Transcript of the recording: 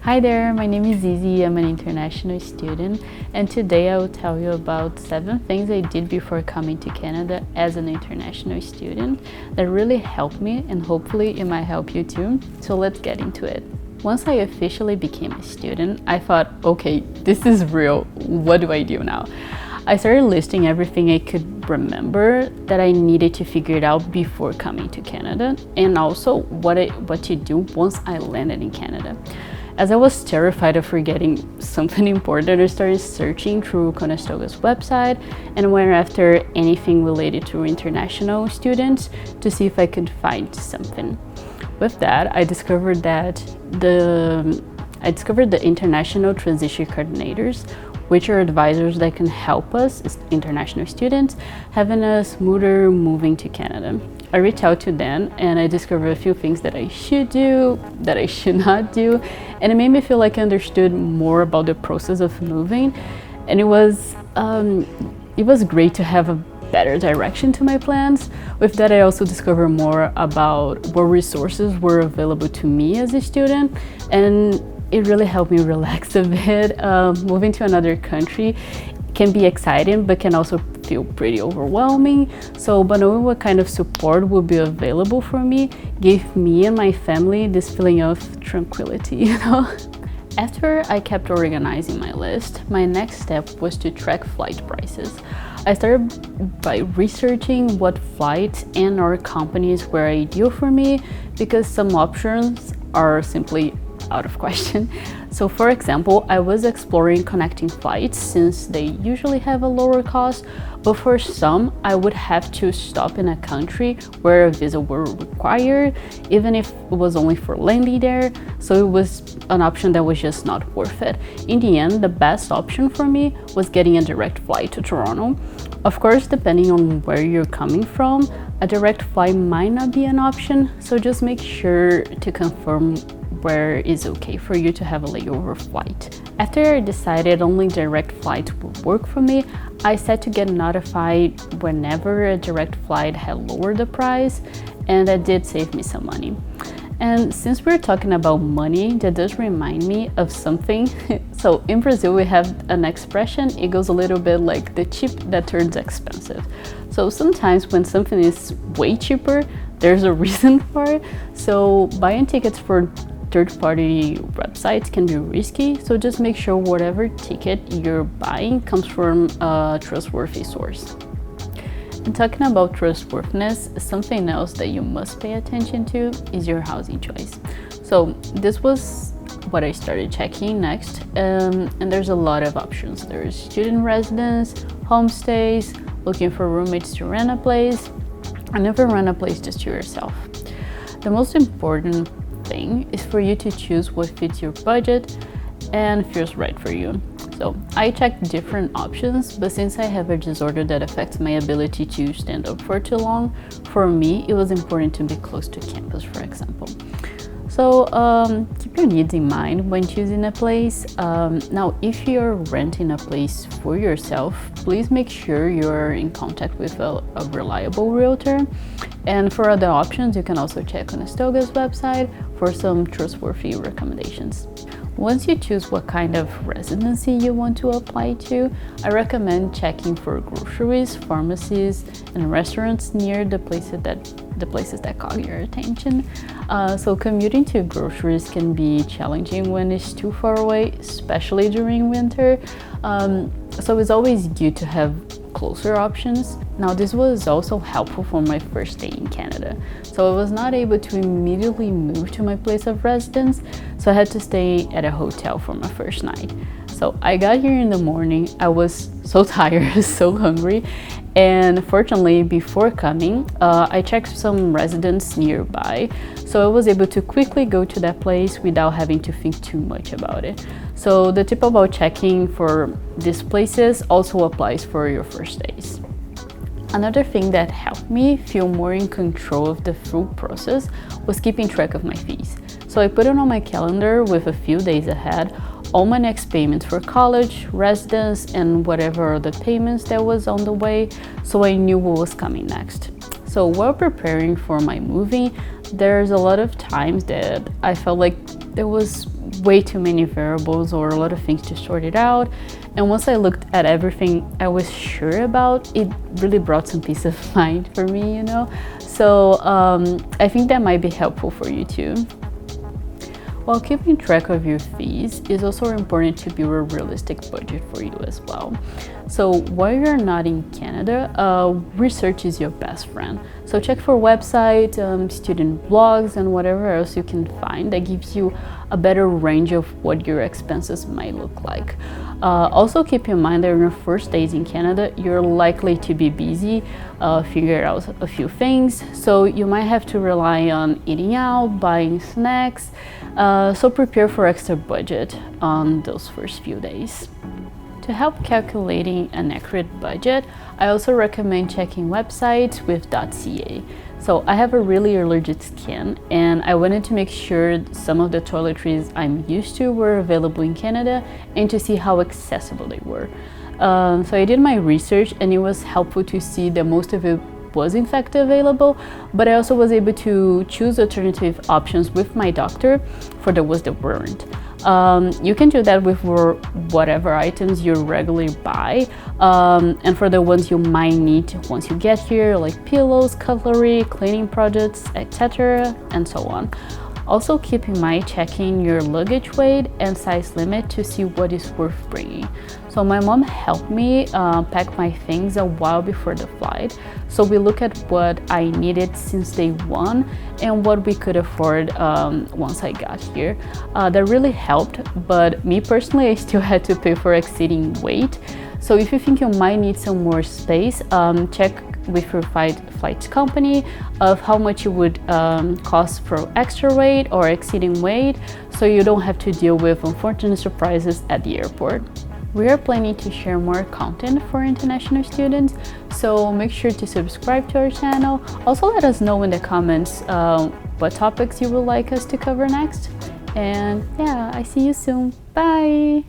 Hi there, my name is Izzy. I'm an international student, and today I will tell you about 7 things I did before coming to Canada as an international student that really helped me, and hopefully it might help you too. So let's get into it. Once I officially became a student, I thought, okay, this is real. What do I do now? I started listing everything I could remember that I needed to figure it out before coming to Canada, and also what to do once I landed in Canada. As I was terrified of forgetting something important, I started searching through Conestoga's website and went after anything related to international students to see if I could find something. With that, I discovered the international transition coordinators, which are advisors that can help us as international students having a smoother moving to Canada. I reached out to them and I discovered a few things that I should do, that I should not do, and it made me feel like I understood more about the process of moving. And it was great to have a better direction to my plans. With that, I also discovered more about what resources were available to me as a student, and it really helped me relax a bit. Moving to another country can be exciting, but can also feel pretty overwhelming. But knowing what kind of support will be available for me gave me and my family this feeling of tranquility, After I kept organizing my list, my next step was to track flight prices. I started by researching what flights and/or companies were ideal for me, because some options are simply out of question. So for example, I was exploring connecting flights since they usually have a lower cost, but for some I would have to stop in a country where a visa were required, even if it was only for landing there. So it was an option that was just not worth it. In the end, the best option for me was getting a direct flight to Toronto. Of course, depending on where you're coming from, a direct flight might not be an option, so just make sure to confirm where is okay for you to have a layover flight. After I decided only direct flights would work for me, I set to get notified whenever a direct flight had lowered the price, and that did save me some money. And since we're talking about money, that does remind me of something. So in Brazil, we have an expression, it goes a little bit like the cheap that turns expensive. So sometimes when something is way cheaper, there's a reason for it. So buying tickets for third-party websites can be risky, so just make sure whatever ticket you're buying comes from a trustworthy source. And talking about trustworthiness, something else that you must pay attention to is your housing choice. So this was what I started checking next, and there's a lot of options. There's student residence, homestays, looking for roommates to rent a place, and never rent a place just to yourself. The most important thing is for you to choose what fits your budget and feels right for you. So I checked different options, but since I have a disorder that affects my ability to stand up for too long, for me it was important to be close to campus, for example. So keep your needs in mind when choosing a place. Now, if you're renting a place for yourself, please make sure you're in contact with a reliable realtor. And for other options, you can also check Conestoga's website for some trustworthy recommendations. Once you choose what kind of residency you want to apply to, I recommend checking for groceries, pharmacies, and restaurants near the places that caught your attention. So commuting to groceries can be challenging when it's too far away, especially during winter. So it's always good to have closer options. Now, this was also helpful for my first day in Canada. So I was not able to immediately move to my place of residence, so I had to stay at a hotel for my first night. So I got here in the morning, I was so tired, so hungry, and fortunately before coming, I checked some residents nearby, so I was able to quickly go to that place without having to think too much about it. So the tip about checking for these places also applies for your first days. Another thing that helped me feel more in control of the full process was keeping track of my fees. So I put it on my calendar with a few days ahead, all my next payments for college, residence, and whatever other payments that was on the way, so I knew what was coming next. So while preparing for my moving, there's a lot of times that I felt like there was way too many variables or a lot of things to sort it out. And once I looked at everything I was sure about, it really brought some peace of mind for me, you know. So I think that might be helpful for you too. While keeping track of your fees, it's also important to build a realistic budget for you as well. So while you're not in Canada, research is your best friend. So check for websites, student blogs, and whatever else you can find that gives you a better range of what your expenses might look like. Also keep in mind that in your first days in Canada, you're likely to be busy, figure out a few things. So you might have to rely on eating out, buying snacks. So prepare for extra budget on those first few days. To help calculating an accurate budget, I also recommend checking websites with .ca. So I have a really allergic skin, and I wanted to make sure some of the toiletries I'm used to were available in Canada and to see how accessible they were. So I did my research, and it was helpful to see that most of it was in fact available, but I also was able to choose alternative options with my doctor for the ones that weren't. You can do that with whatever items you regularly buy, and for the ones you might need once you get here, like pillows, cutlery, cleaning products, etc., and so on. Also keep in mind checking your luggage weight and size limit to see what is worth bringing. So my mom helped me pack my things a while before the flight. So we look at what I needed since day one and what we could afford once I got here. That really helped, but me personally, I still had to pay for exceeding weight. So if you think you might need some more space, check with your flight company of how much it would cost for extra weight or exceeding weight, so you don't have to deal with unfortunate surprises at the airport. We are planning to share more content for international students, so make sure to subscribe to our channel. Also let us know in the comments what topics you would like us to cover next. And yeah, I see you soon. Bye!